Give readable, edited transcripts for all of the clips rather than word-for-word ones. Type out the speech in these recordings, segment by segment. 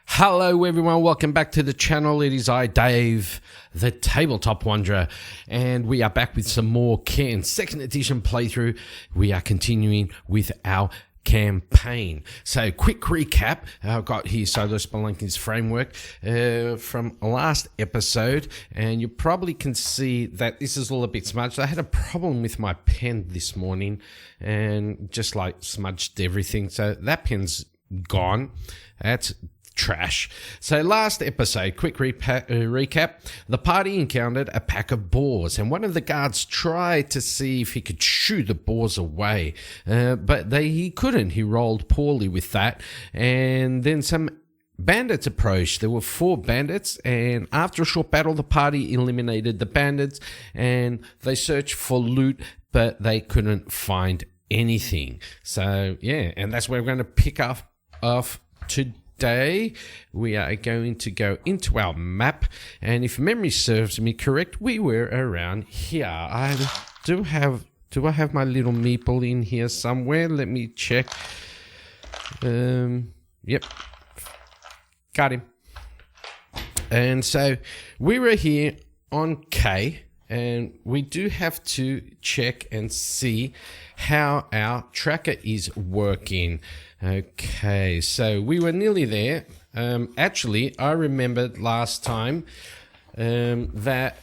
Hello everyone, welcome back to the channel. It is I, Dave, the Tabletop Wanderer, and we are back with some more Cairn 2nd edition playthrough. We are continuing with our campaign. So quick recap, I've got here Spelunky's framework from last episode, and you probably can see that this is all a bit smudged. I had a problem with my pen this morning and just like smudged everything, so that pen's gone. That's trash. So last episode, quick recap, the party encountered a pack of boars, and one of the guards tried to see if he could shoo the boars away, but he couldn't. He rolled poorly with that, and then some bandits approached. There were 4 bandits, and after a short battle, the party eliminated the bandits, and they searched for loot, but they couldn't find anything. So yeah, and that's where we're going to pick up off today. We are going to go into our map, and if memory serves me correct, we were around here. Do I have my little meeple in here somewhere? Let me check. Yep, got him. And so we were here on K, and we do have to check and see how our tracker is working. Okay, so we were nearly there. Actually, I remembered last time that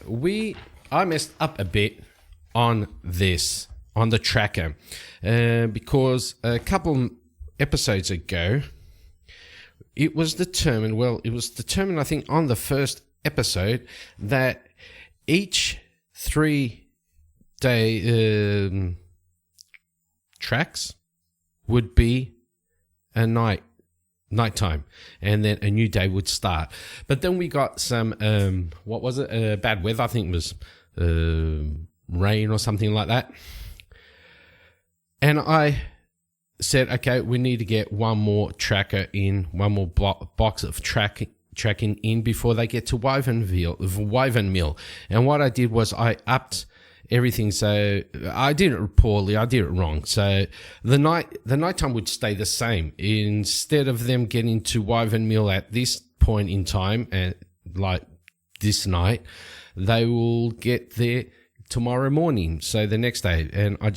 I messed up a bit on the tracker, because a couple episodes ago, it was determined, I think, on the first episode that each 3-day tracks would be a nighttime, and then a new day would start. But then we got some bad weather. I think it was rain or something like that, and I said, okay, we need to get one more tracker in, one more box of tracking in before they get to WyvernMill. And what I did was I upped everything. So I did it poorly. I did it wrong. So the nighttime would stay the same. Instead of them getting to WyvernMill at this point in time, and like this night, they will get there tomorrow morning. So the next day, and I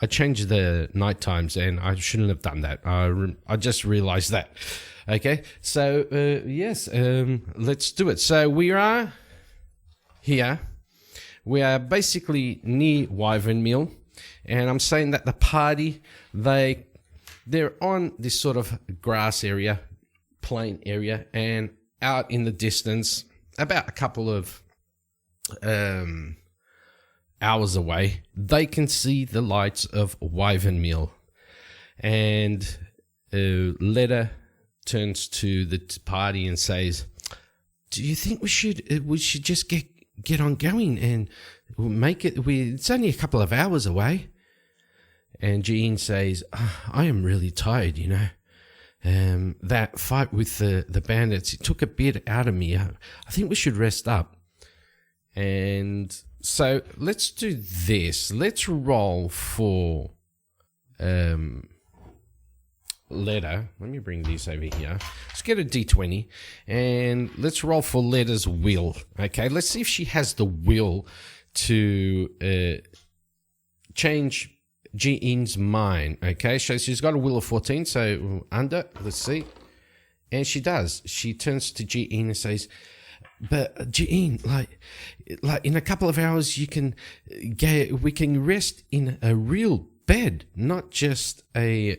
changed the night times, and I shouldn't have done that. I just realized that. Okay, so yes, let's do it. So we are here. We are basically near WyvernMill, and I'm saying that the party, they're on this sort of grass area, plain area, and out in the distance, about a couple of hours away, they can see the lights of WyvernMill. And Leda turns to the party and says, "Do you think we should just get on going and make it? It's only a couple of hours away." And Jean says, "I am really tired, you know. That fight with the bandits, it took a bit out of me. I think we should rest up." And so let's do this. Let's roll for Leda. Let me bring this over here. Let's get a d20, and let's roll for Leda's will. Okay, let's see if she has the will to change Jean's mind. Okay, so she's got a will of 14, so under, let's see. And she does. She turns to Jean and says, "But Jean, like in a couple of hours, we can rest in a real bed, not just a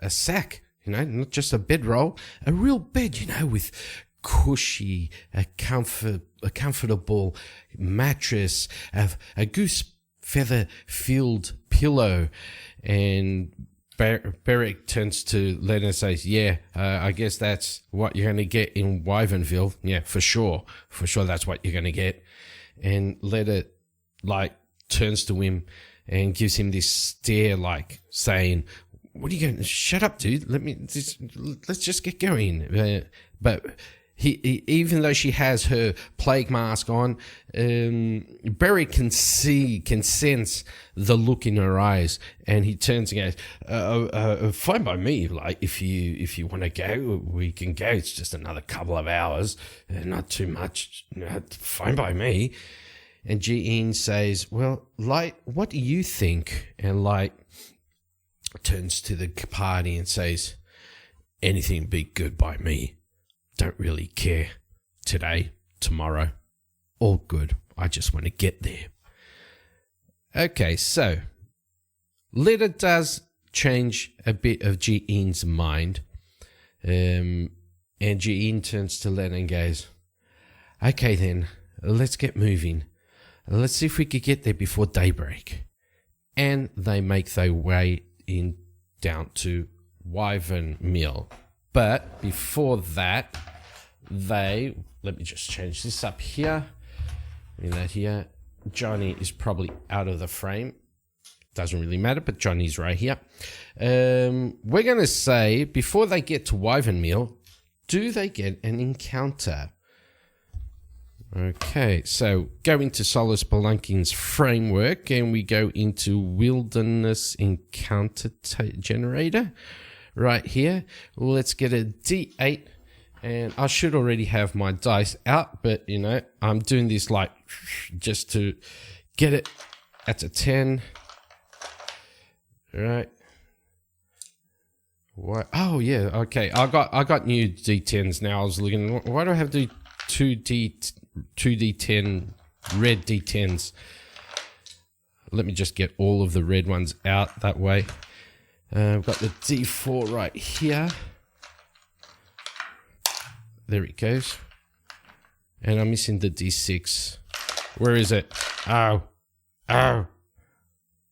sack, you know, not just a bedroll, a real bed, you know, with cushy, a comfortable mattress, a goose feather filled pillow." And Beric turns to Leda and says, "Yeah, I guess that's what you're going to get in WyvernMill. Yeah, for sure, that's what you're going to get." And Leda, like, turns to him and gives him this stare, like saying, "What are you going to shut up, dude? Let's just get going." But even though she has her plague mask on, Barry can sense the look in her eyes, and he turns and goes, "Fine by me. Like if you want to go, we can go. It's just another couple of hours, not too much. Fine by me." And Jean says, "Well, Light, what do you think?" And Light turns to the party and says, "Anything be good by me. Don't really care. Today, tomorrow, all good. I just want to get there." Okay, so Leda does change a bit of Jean's mind. And Jean turns to Leda and goes, "Okay then, let's get moving. Let's see if we could get there before daybreak." And they make their way in down to WyvernMill. But before that, let me just change this up here. In that here, Johnny is probably out of the frame. Doesn't really matter, but Johnny's right here. We're going to say, before they get to WyvernMill, do they get an encounter? Okay, so go into Solar Spelunkin's framework, and we go into Wilderness Encounter Generator right here. Let's get a D8, and I should already have my dice out, but you know, I'm doing this like just to get it at a 10. Right. What? Oh yeah, okay. I got new D10s now. I was looking, why do I have to do 2D10 red D10s? Let me just get all of the red ones out that way. I've got the D4 right here. There it goes. And I'm missing the D6. Where is it? Oh. You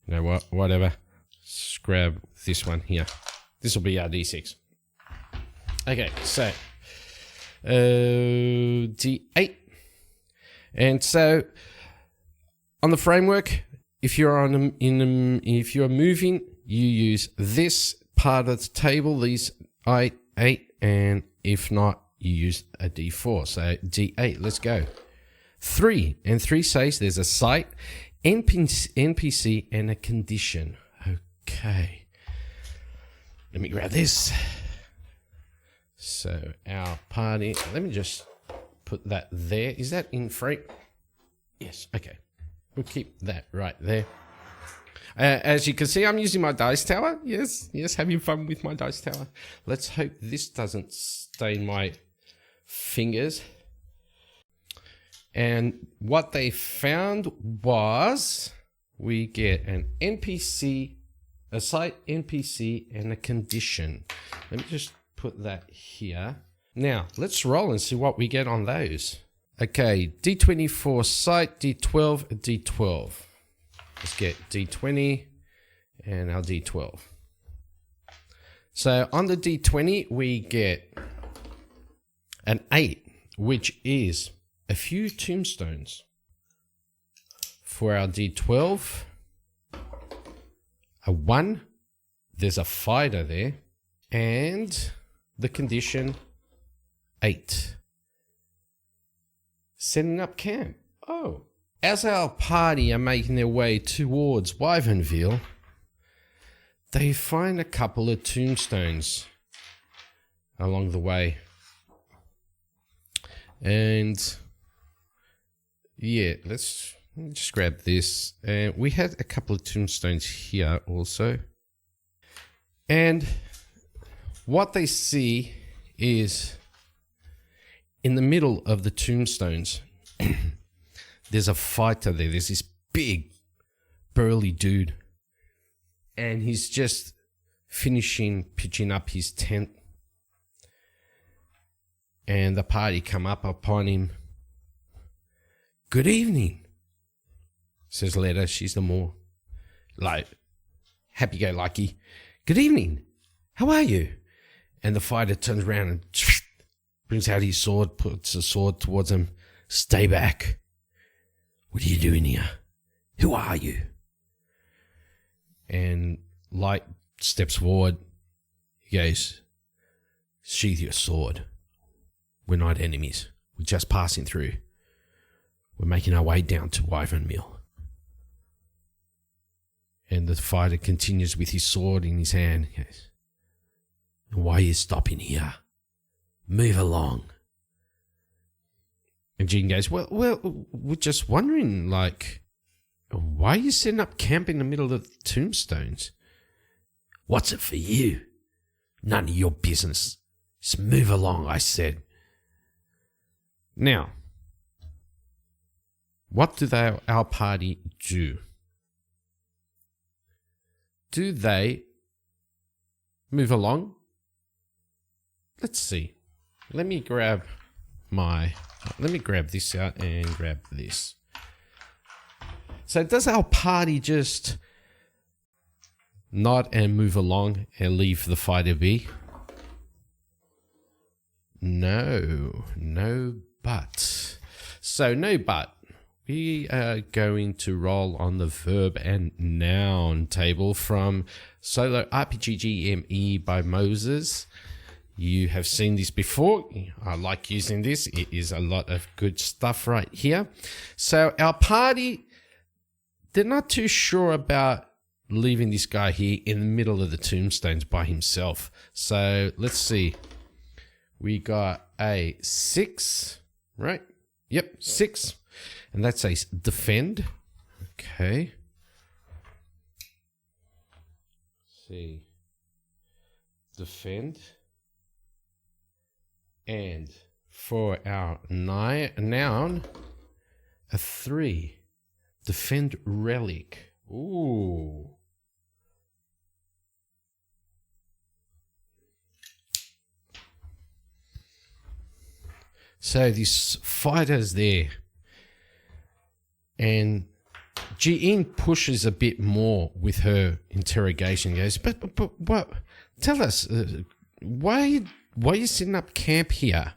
know what? Whatever. Let's grab this one here. This will be our D6. Okay, so D8. And so on the framework, if you're if you're moving, you use this part of the table, these 8, and if not, you use a D4. So D8, let's go. 3, and 3 says there's a site, NPC, and a condition. Okay. Let me grab this. So our party, let me just put that there. Is that in frame? Yes, okay. We'll keep that right there. As you can see, I'm using my dice tower. Yes, having fun with my dice tower. Let's hope this doesn't stain my fingers. And what they found was we get an NPC, a site NPC, and a condition. Let me just put that here. Now, let's roll and see what we get on those. Okay, D24 site, D12, D12. Let's get D20 and our D12. So on the D20, we get an 8, which is a few tombstones. For our D12, a 1, there's a fighter there, and the condition 8. Setting up camp. Oh. As our party are making their way towards WyvernMill, they find a couple of tombstones along the way. And yeah, let's just grab this. And we had a couple of tombstones here also. And what they see is in the middle of the tombstones, there's a fighter there. There's this big, burly dude. And he's just finishing pitching up his tent. And the party come up upon him. "Good evening," says Leda. She's the more like happy-go-lucky. "Good evening. How are you?" And the fighter turns around and brings out his sword, puts a sword towards him. "Stay back. What are you doing here? Who are you?" And Light steps forward. He goes, "Sheath your sword. We're not enemies. We're just passing through. We're making our way down to WyvernMill. And the fighter continues with his sword in his hand. He goes, why are you stopping here? Move along. And Jean goes, well, we're just wondering, like, why are you setting up camp in the middle of the tombstones? What's it for you? None of your business. Just move along, I said. Now, what do our party do? Do they move along? Let's see. Let me grab this out and grab this. So does our party just nod and move along and leave the fighter be? No but. So no but. We are going to roll on the verb and noun table from SoloRPG GME by Moses. You have seen this before. I like using this. It is a lot of good stuff right here. So our party, they're not too sure about leaving this guy here in the middle of the tombstones by himself. So let's see. We got a 6, right? Yep, 6. And that's a defend. Okay. Let's see. Defend. And for our noun, a 3. Defend relic. Ooh. So this fighter's there. And Jean pushes a bit more with her interrogation. Goes, but what? Tell us, why are you setting up camp here?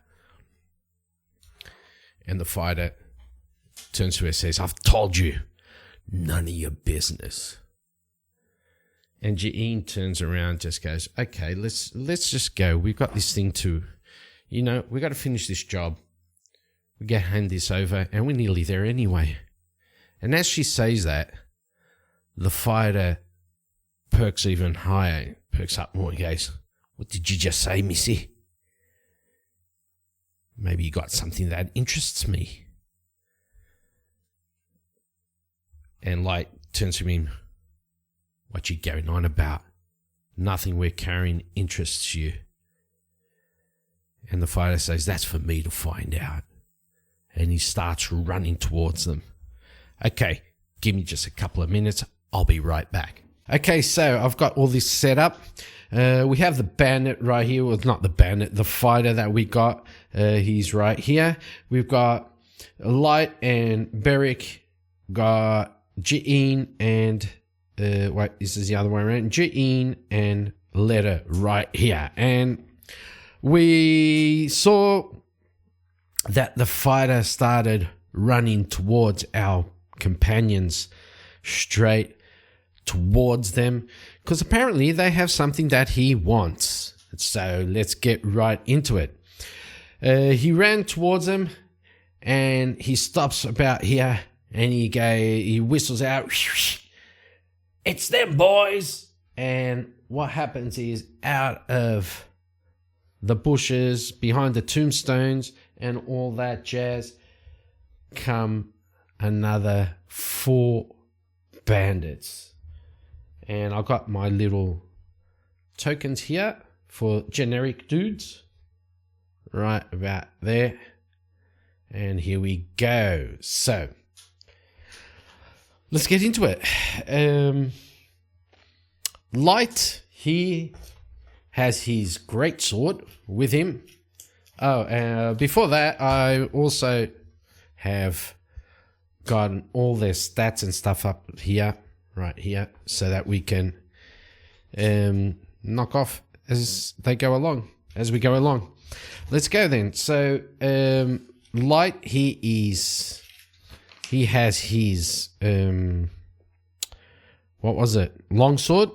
And the fighter turns to her and says, I've told you, none of your business. And Jean turns around, just goes, okay, let's just go. We've got this thing to, we got to finish this job. We got to hand this over, and we're nearly there anyway. And as she says that, the fighter perks even higher, perks up more. He goes, what did you just say, missy? Maybe you got something that interests me. And Light turns to him, what you going on about? Nothing we're carrying interests you. And the fighter says, that's for me to find out. And he starts running towards them. Okay, give me just a couple of minutes. I'll be right back. Okay, so I've got all this set up. We have the bandit right here. Well, not the bandit, the fighter that we got. He's right here. We've got Light and Beric. Got Jean and... wait, this is the other way around. Jean and Letter right here. And we saw that the fighter started running towards our companions, straight towards them, because apparently they have something that he wants. So let's get right into it. He ran towards them and he stops about here and he whistles out, it's them boys. And what happens is, out of the bushes behind the tombstones and all that jazz come another 4 bandits. And I've got my little tokens here for generic dudes right about there. And here we go. So let's get into it. Light, he has his great sword with him. Before that, I also have gotten all their stats and stuff up here, right here, so that we can knock off as we go along. Let's go then. So Light, he has his what was it? Longsword.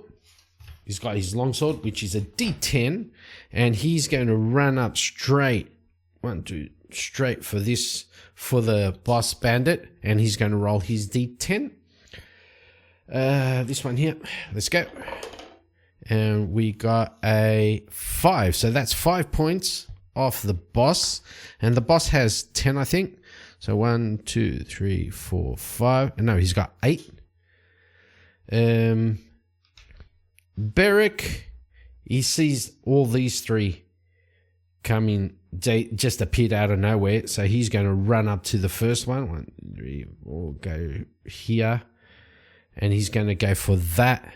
He's got his longsword, which is a D10, and he's going to run up straight 1, 2, straight for this, for the boss bandit, and he's going to roll his D10. This one here, let's go. And we got a 5, so that's 5 points off the boss, and the boss has 10, I think. So 1, 2, 3, 4, 5. No, he's got 8. Beric, he sees all these 3 coming, they just appeared out of nowhere, so he's going to run up to the first one. 1, 2, 3, 4, go here, and he's going to go for that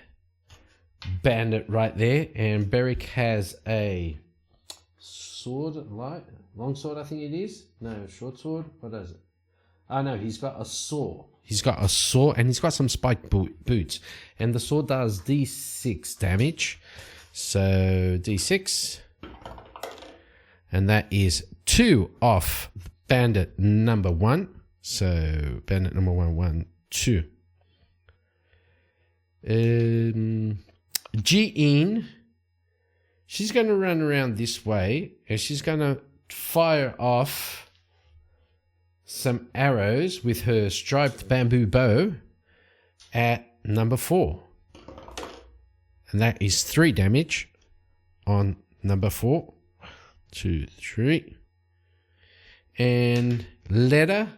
bandit right there. And Beric has a sword, long sword, I think it is. No, short sword. What is it? Oh no, he's got a saw. He's got a saw, and he's got some spiked boots, and the saw does D6 damage. So D6, and that is 2 off bandit number 1. So bandit number 1, 1, 2. Jean, she's going to run around this way, and she's going to fire off some arrows with her striped bamboo bow at number 4. And that is 3 damage on number 4. 2, 3. And Leda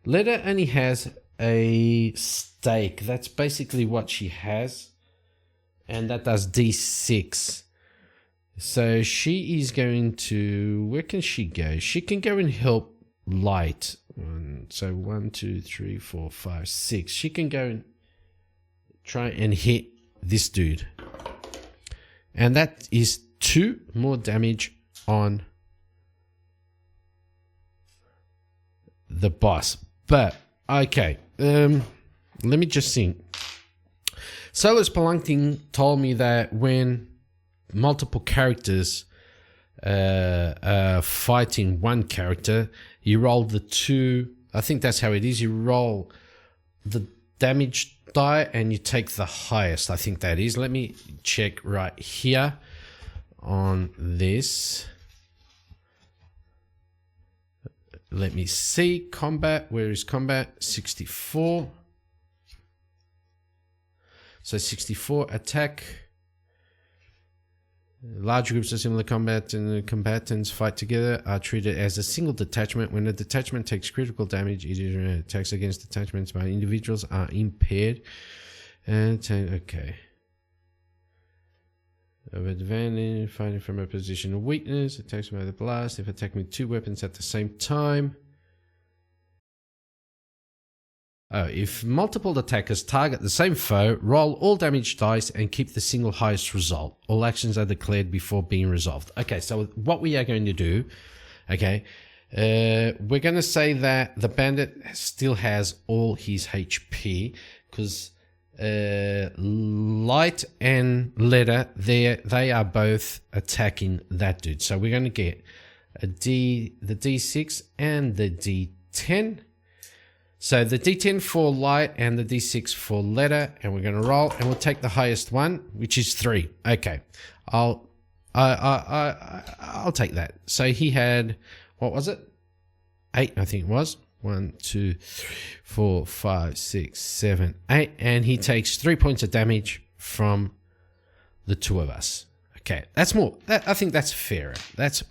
only has a stake. That's basically what she has. And that does D6. So she is going to... Where can she go? She can go and help Light. So 1, 2, 3, 4, 5, 6. She can go and try and hit this dude. And that is 2 more damage on the boss. But, okay. Let me just think. Solo Spelunking told me that when multiple characters are fighting one character, you roll the 2. I think that's how it is. You roll the damage die and you take the highest. I think that is. Let me check right here on this. Let me see. Combat. Where is combat? 64. So 64 attack. Large groups of similar combat and the combatants fight together are treated as a single detachment. When a detachment takes critical damage, it is attacks against detachments by individuals are impaired. And okay. Of advantage, fighting from a position of weakness, attacks by the blast. If attacking with 2 weapons at the same time. If multiple attackers target the same foe, roll all damage dice and keep the single highest result. All actions are declared before being resolved. Okay, so what we are going to do, okay, we're going to say that the bandit still has all his HP because Light and Letter, they are both attacking that dude. So we're going to get the D6 and the D10. So the D10 for Light and the D6 for Letter, and we're going to roll, and we'll take the highest one, which is 3. Okay, I'll take that. So he had, what was it? 8, I think it was. 1, 2, 3, 4, 5, 6, 7, 8, and he takes 3 points of damage from the 2 of us. Okay, that's more. I think that's fairer. That's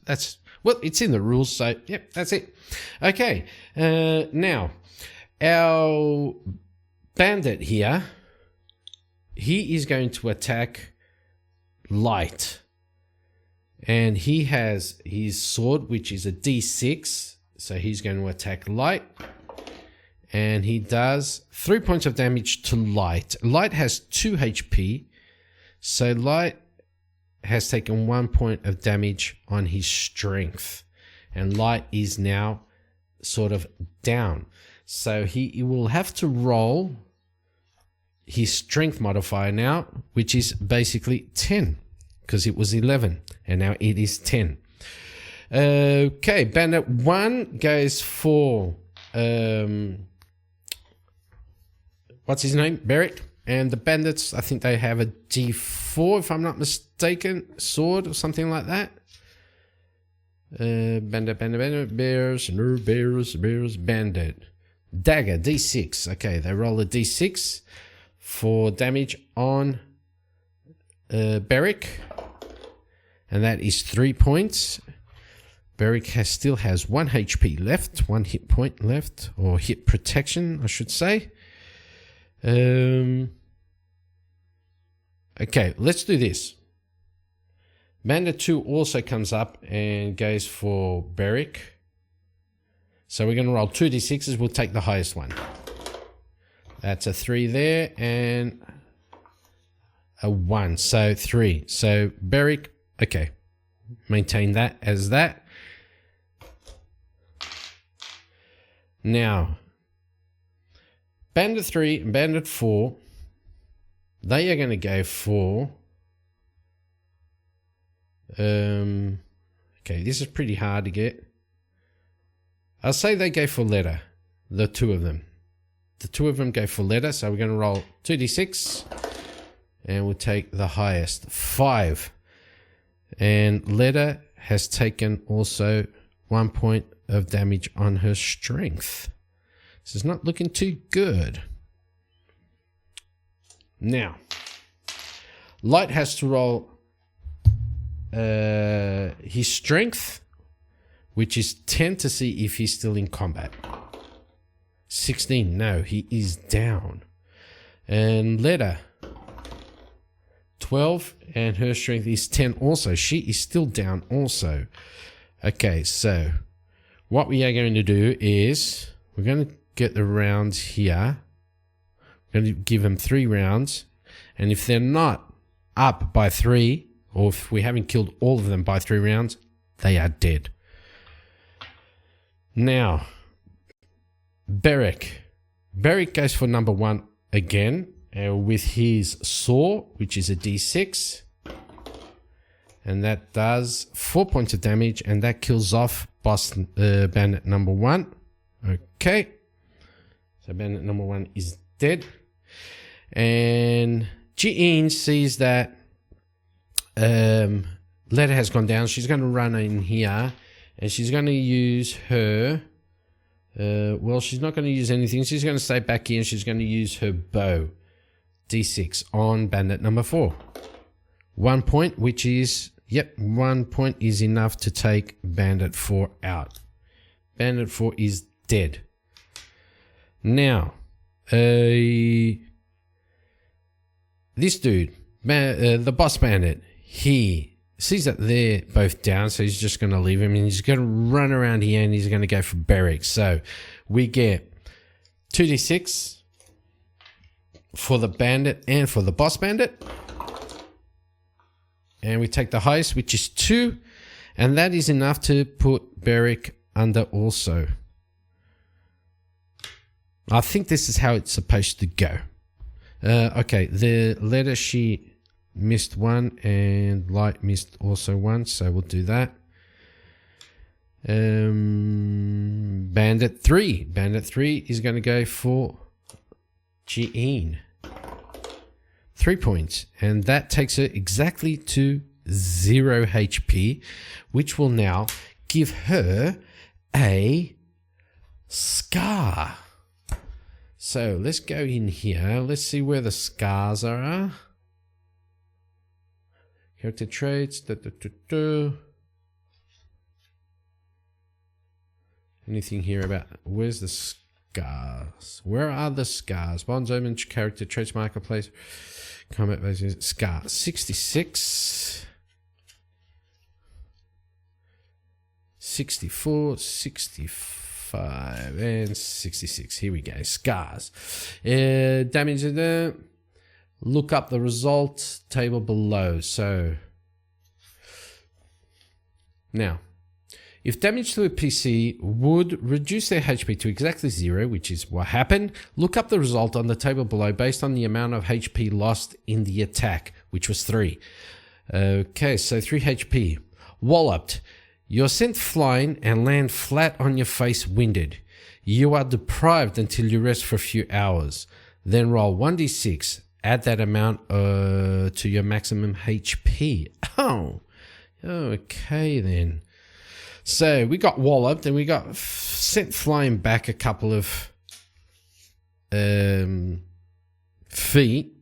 well, it's in the rules, so yep, that's it. Okay, now. Our bandit here, he is going to attack Light. And he has his sword, which is a D6. So he's going to attack Light. And he does 3 points of damage to Light. Light has 2 HP. So Light has taken 1 point of damage on his strength. And Light is now sort of down. So he will have to roll his strength modifier now, which is basically 10, because it was 11, and now it is 10. Okay, Bandit 1 goes for, what's his name? Beric. And the bandits, I think they have a D4, if I'm not mistaken, sword or something like that. Bandit, bears, bandit. Dagger, D6. Okay, they roll a D6 for damage on Beric. And that is 3 points. Beric still has 1 HP left, 1 hit point left, or hit protection, I should say. Okay, let's do this. Bandit 2 also comes up and goes for Beric. So we're going to roll 2d6s. We'll take the highest one. That's a 3 there and a 1. So 3. So Beric, okay. Maintain that as that. Now, Bandit 3 and Bandit 4, they are going to go for... okay, this is pretty hard to get. I'll say they go for letter, the two of them. The two of them go for letter, so we're going to roll 2d6, and we'll take the highest, 5. And letter has taken also 1 point of damage on her strength. This is not looking too good. Now, Light has to roll his strength, which is 10 to see if he's still in combat. 16, no, he is down. And Leda, 12, and her strength is 10 also. She is still down also. Okay, so what we are going to do is we're going to get the rounds here. We're going to give them 3 rounds. And if they're not up by 3, or if we haven't killed all of them by 3 rounds, they are dead. Now, Beric. Beric goes for number 1 again with his saw, which is a d6. And that does 4 points of damage, and that kills off boss bandit number 1. Okay. So bandit number 1 is dead. And Jean sees that Leda has gone down. She's going to run in here, and she's going to use her... well, she's not going to use anything. She's going to stay back here, and she's going to use her bow. D6 on bandit number 4. 1 point, which is... Yep, 1 point is enough to take bandit 4 out. Bandit 4 is dead. Now, this dude, the boss bandit, he sees that they're both down, so he's just going to leave him, and he's going to run around here, and he's going to go for Beric. So we get 2d6 for the bandit and for the boss bandit. And we take the highest, which is 2, and that is enough to put Beric under also. I think this is how it's supposed to go. Okay, the letter she missed 1 and Light missed also 1, so we'll do that. Bandit 3. Bandit 3 is going to go for Jean. 3 points, and that takes her exactly to 0 HP, which will now give her a scar. So let's go in here. Let's see where the scars are. Character traits. Anything here about where's the scars? Where are the scars? Bonds, omen, character traits, marketplace, combat basis, scar 66, 64, 65, and 66. Here we go. Scars. Damage. Look up the result table below. So now, if damage to a PC would reduce their HP to exactly 0, which is what happened, look up the result on the table below based on the amount of HP lost in the attack, which was 3. Okay, so 3 HP. Walloped. You're sent flying and land flat on your face winded. You are deprived until you rest for a few hours. Then roll 1d6. Add that amount to your maximum HP. Oh, okay then. So we got walloped and we got sent flying back a couple of feet.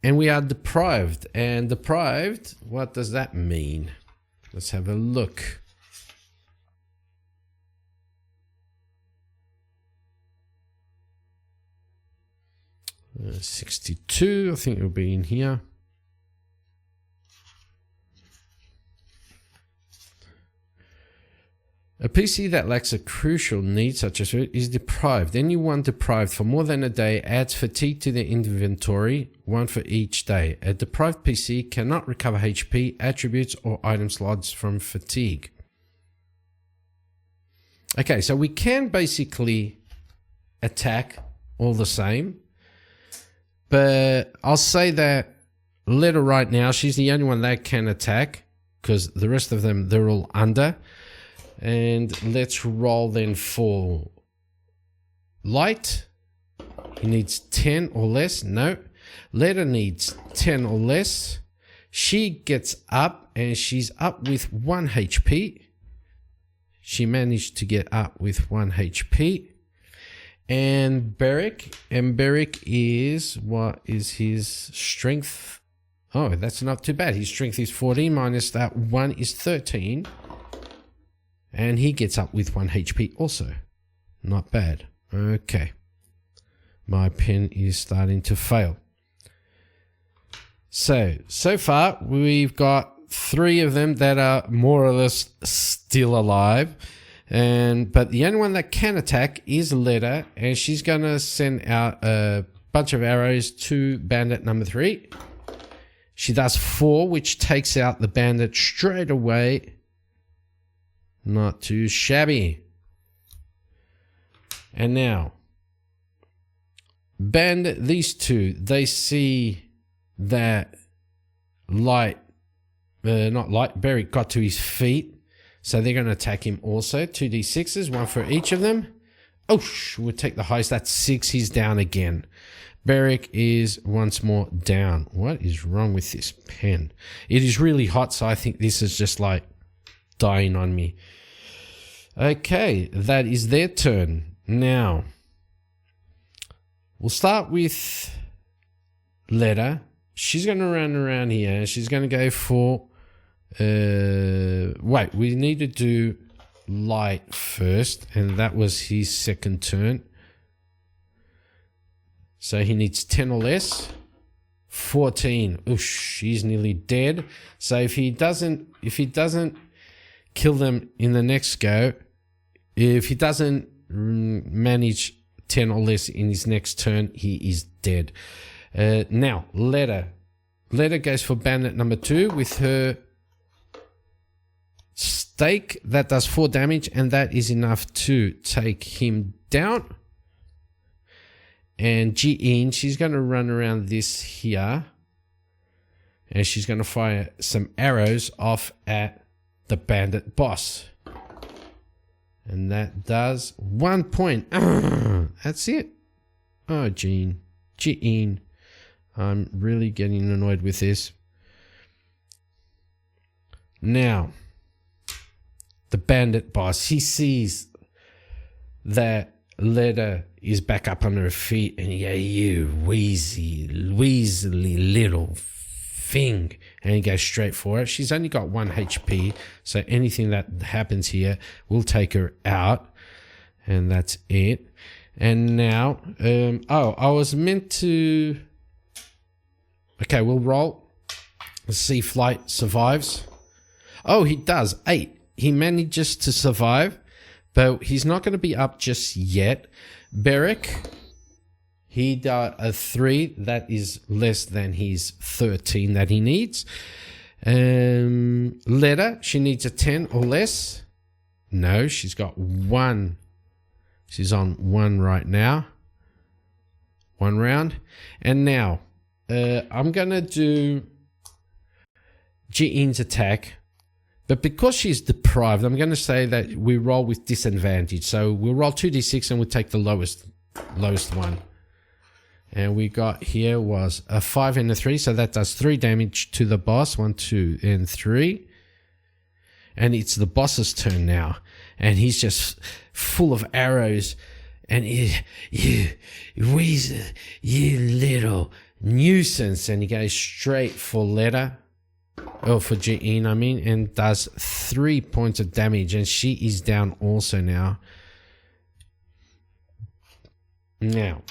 And we are deprived. And deprived, what does that mean? Let's have a look. Uh, 62, I think it'll be in here. A PC that lacks a crucial need such as food is deprived. Anyone deprived for more than a day adds fatigue to their inventory, one for each day. A deprived PC cannot recover HP, attributes, or item slots from fatigue. Okay, so we can basically attack all the same. But I'll say that Letta right now, she's the only one that can attack because the rest of them, they're all under. And let's roll then for light. He needs 10 or less. No. Letta needs 10 or less. She gets up and she's up with 1 HP. She managed to get up with 1 HP. And Beric is, what is his strength? Oh, that's not too bad. His strength is 14 minus that 1 is 13. And he gets up with 1 HP also. Not bad. Okay. My pen is starting to fail. So far we've got 3 of them that are more or less still alive. But the only one that can attack is Letta, and she's going to send out a bunch of arrows to bandit number 3. She does 4, which takes out the bandit straight away. Not too shabby. And now, bandit, these 2, they see that Beric got to his feet. So they're going to attack him also. 2d6s, 1 for each of them. Oh, we'll take the highest. That's 6. He's down again. Beric is once more down. What is wrong with this pen? It is really hot, so I think this is just like dying on me. Okay, that is their turn. Now, we'll start with Letta. She's going to run around here. She's going to go for... wait, we need to do light first, and that was his second turn. So he needs 10 or less. 14. Oosh, he's nearly dead. So if he doesn't kill them in the next go, if he doesn't manage 10 or less in his next turn, he is dead. Now, Letta goes for bandit number 2 with her stake. That does 4 damage, and that is enough to take him down. And Jean, she's going to run around this here, and she's going to fire some arrows off at the bandit boss. And that does 1 point. That's it. Oh, Jean. I'm really getting annoyed with this. Now, the bandit boss, he sees that Letta is back up on her feet, and you weaselly little thing, and he goes straight for it. She's only got 1 HP, so anything that happens here will take her out, and that's it. And now, I was meant to... Okay, we'll roll. Let's see if Flight survives. Oh, he does. 8. He manages to survive, but he's not going to be up just yet. Beric, he got a 3. That is less than his 13 that he needs. Letta, she needs a 10 or less. No, she's got 1. She's on 1 right now. 1 round. And now, I'm going to do Jean's attack. But because she's deprived, I'm going to say that we roll with disadvantage. So we'll roll 2d6 and we'll take the lowest one. And we got here was a 5 and a 3. So that does 3 damage to the boss. 1, 2, and 3. and it's the boss's turn now, and he's just full of arrows, and you weasel, you little nuisance, and he goes straight for letter, or for Jean, I mean, and does 3 points of damage, and she is down also now. Now,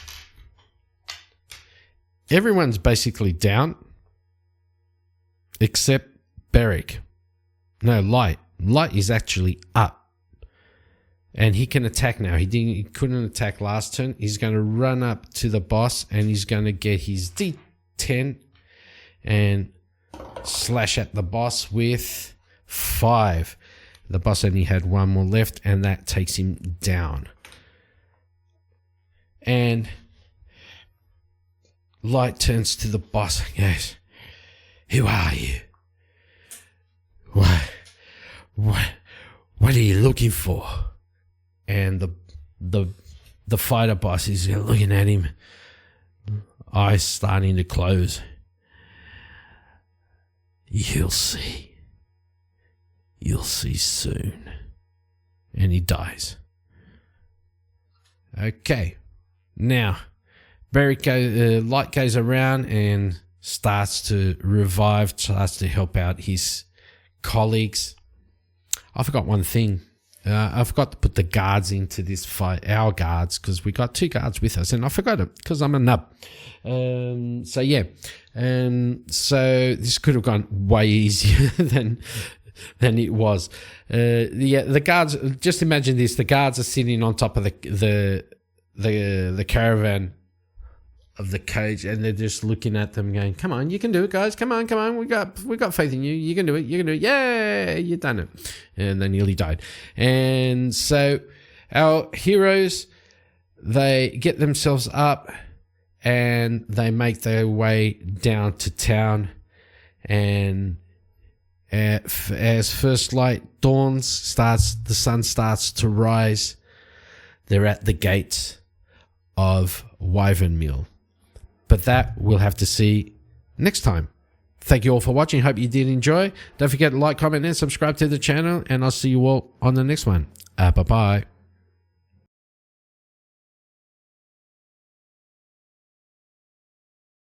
everyone's basically down except Beric. No, Light. Light is actually up, and he can attack now. He couldn't attack last turn. He's going to run up to the boss, and he's going to get his D10 and slash at the boss with 5. The boss only had 1 more left, and that takes him down. And Light turns to the boss and goes, "Who are you? What are you looking for?" And the fighter boss is looking at him, eyes starting to close. "You'll see. You'll see soon." And he dies. Okay. Now, Light goes around and starts to revive, starts to help out his colleagues. I forgot one thing. I forgot to put the guards into this fight, our guards, because we got 2 guards with us, and I forgot it because I'm a nub. So yeah, so this could have gone way easier than it was. Yeah, the guards. Just imagine this: the guards are sitting on top of the caravan of the cage, and they're just looking at them, going, "Come on, you can do it, guys! Come on, we got faith in you. You can do it. You can do it. Yeah, you've done it." And they nearly died. And so our heroes, they get themselves up, and they make their way down to town. And as first light dawns, the sun starts to rise. They're at the gates of WyvernMill. But that we'll have to see next time. Thank you all for watching. Hope you did enjoy. Don't forget to like, comment, and subscribe to the channel. And I'll see you all on the next one. Bye-bye.